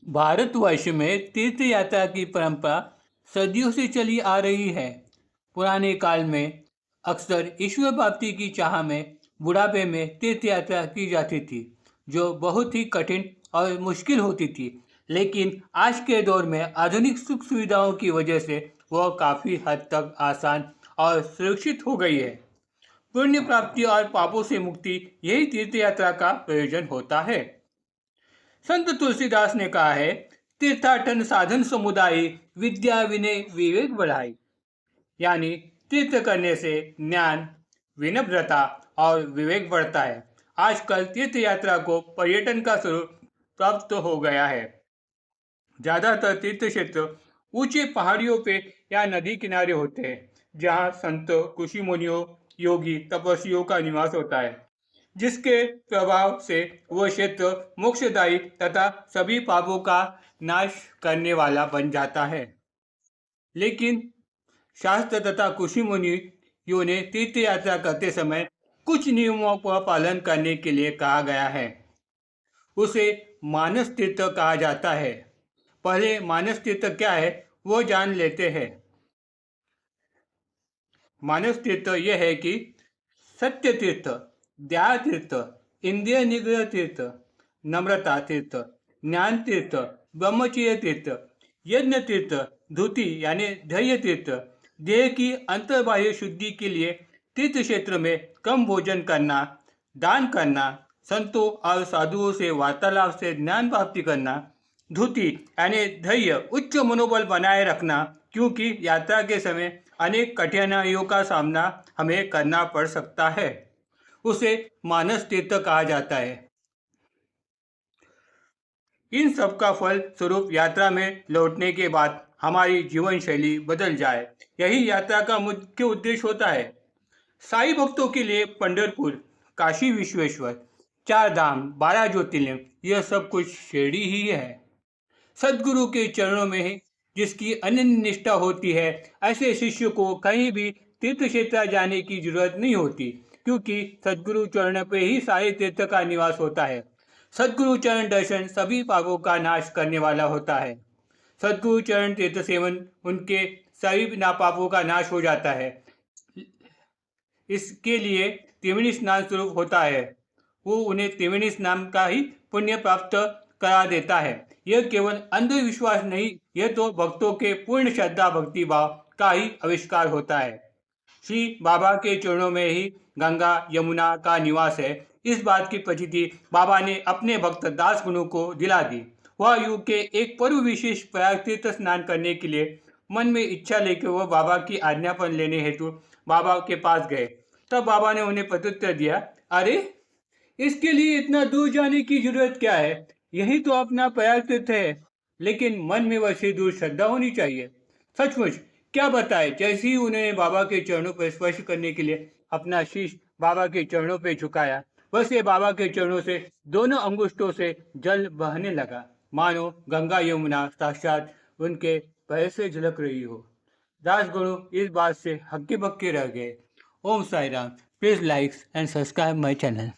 भारतवर्ष में तीर्थ यात्रा की परंपरा सदियों से चली आ रही है। पुराने काल में अक्सर ईश्वर प्राप्ति की चाह में बुढ़ापे में तीर्थ यात्रा की जाती थी, जो बहुत ही कठिन और मुश्किल होती थी। लेकिन आज के दौर में आधुनिक सुख सुविधाओं की वजह से वह काफ़ी हद तक आसान और सुरक्षित हो गई है। पुण्य प्राप्ति और पापों से मुक्ति, यही तीर्थ यात्रा का प्रयोजन होता है। संत तुलसीदास ने कहा है, तीर्थाटन साधन समुदाय, विद्या विनय विवेक बढ़ाई। यानी तीर्थ करने से ज्ञान, विनम्रता और विवेक बढ़ता है। आजकल तीर्थ यात्रा को पर्यटन का स्वरूप प्राप्त हो गया है। ज़्यादातर तीर्थ क्षेत्र ऊंचे पहाड़ियों पे या नदी किनारे होते हैं, जहाँ संतों, ऋषि मुनियों, योगी, तपस्वियों का निवास होता है, जिसके प्रभाव से वह क्षेत्र मोक्षदायी तथा सभी पापों का नाश करने वाला बन जाता है। लेकिन शास्त्र तथा ऋषि मुनियों ने तीर्थ यात्रा करते समय कुछ नियमों का पालन करने के लिए कहा गया है। उसे मानस तीर्थ कहा जाता है। पहले मानस तीर्थ क्या है वो जान लेते हैं। मानस तीर्थ यह है कि सत्य तीर्थ, दया तीर्थ, इंद्रिय निग्रह तीर्थ, नम्रता तीर्थ, ज्ञान तीर्थ, ब्रह्मचर्य तीर्थ, यज्ञ तीर्थ, धुति यानी धैर्य तीर्थ, देह की अंतर्बाह्य शुद्धि के लिए तीर्थ क्षेत्र में कम भोजन करना, दान करना, संतों और साधुओं से वार्तालाप से ज्ञान प्राप्ति करना, धुति यानी धैर्य, उच्च मनोबल बनाए रखना, क्योंकि यात्रा के समय अनेक कठिनाइयों का सामना हमें करना पड़ सकता है। उसे मानस तीर्थ कहा जाता है। इन सब का फल स्वरूप यात्रा में लौटने के बाद हमारी जीवन शैली बदल जाए, यही यात्रा का मुख्य उद्देश्य होता है। साई भक्तों के लिए पंढरपुर, काशी विश्वेश्वर, 4 धाम, 12 ज्योतिर्लिंग, यह सब कुछ शिरडी ही है। सदगुरु के चरणों में ही जिसकी अनन्य निष्ठा होती है, ऐसे शिष्य को कहीं भी तीर्थ क्षेत्र जाने की जरूरत नहीं होती, क्योंकि सदगुरु चरण पे ही सारे तीर्थ का निवास होता है। सदगुरु चरण दर्शन सभी पापों का नाश करने वाला होता है। सदगुरु चरण तीर्थ सेवन उनके सभी नापापों का नाश हो जाता है। इसके लिए त्रिवेणी स्नान स्वरूप होता है। वो उन्हें त्रिवेणी स्नान का ही पुण्य प्राप्त करा देता है। यह केवल अंधविश्वास नहीं, यह तो भक्तों के पूर्ण श्रद्धा भक्ति भाव का ही आविष्कार होता है। श्री बाबा के चरणों में ही गंगा यमुना का निवास है। इस बात की प्रतीति बाबा ने अपने भक्त दास गुरु को दिला दी। वह युग के एक पर्व विशेष प्रयाग तीर्थ स्नान करने के लिए मन में इच्छा लेकर वह बाबा की आज्ञापन लेने हेतु बाबा के पास गए। तब बाबा ने उन्हें प्रत्युत्तर दिया, अरे इसके लिए इतना दूर जाने की जरूरत क्या है, यही तो अपना प्रयाग तीर्थ है। लेकिन मन में वैसी दूर श्रद्धा होनी चाहिए। सचमुच क्या बताए, जैसे ही उन्होंने बाबा के चरणों पर स्पर्श करने के लिए अपना शीश बाबा के चरणों पर झुकाया, वैसे बाबा के चरणों से दोनों अंगुष्ठों से जल बहने लगा, मानो गंगा यमुना साक्षात उनके पैर से झलक रही हो। दास गुरु इस बात से हक्के बक्के रह गए। Om Sai Ram. Please like and subscribe my channel.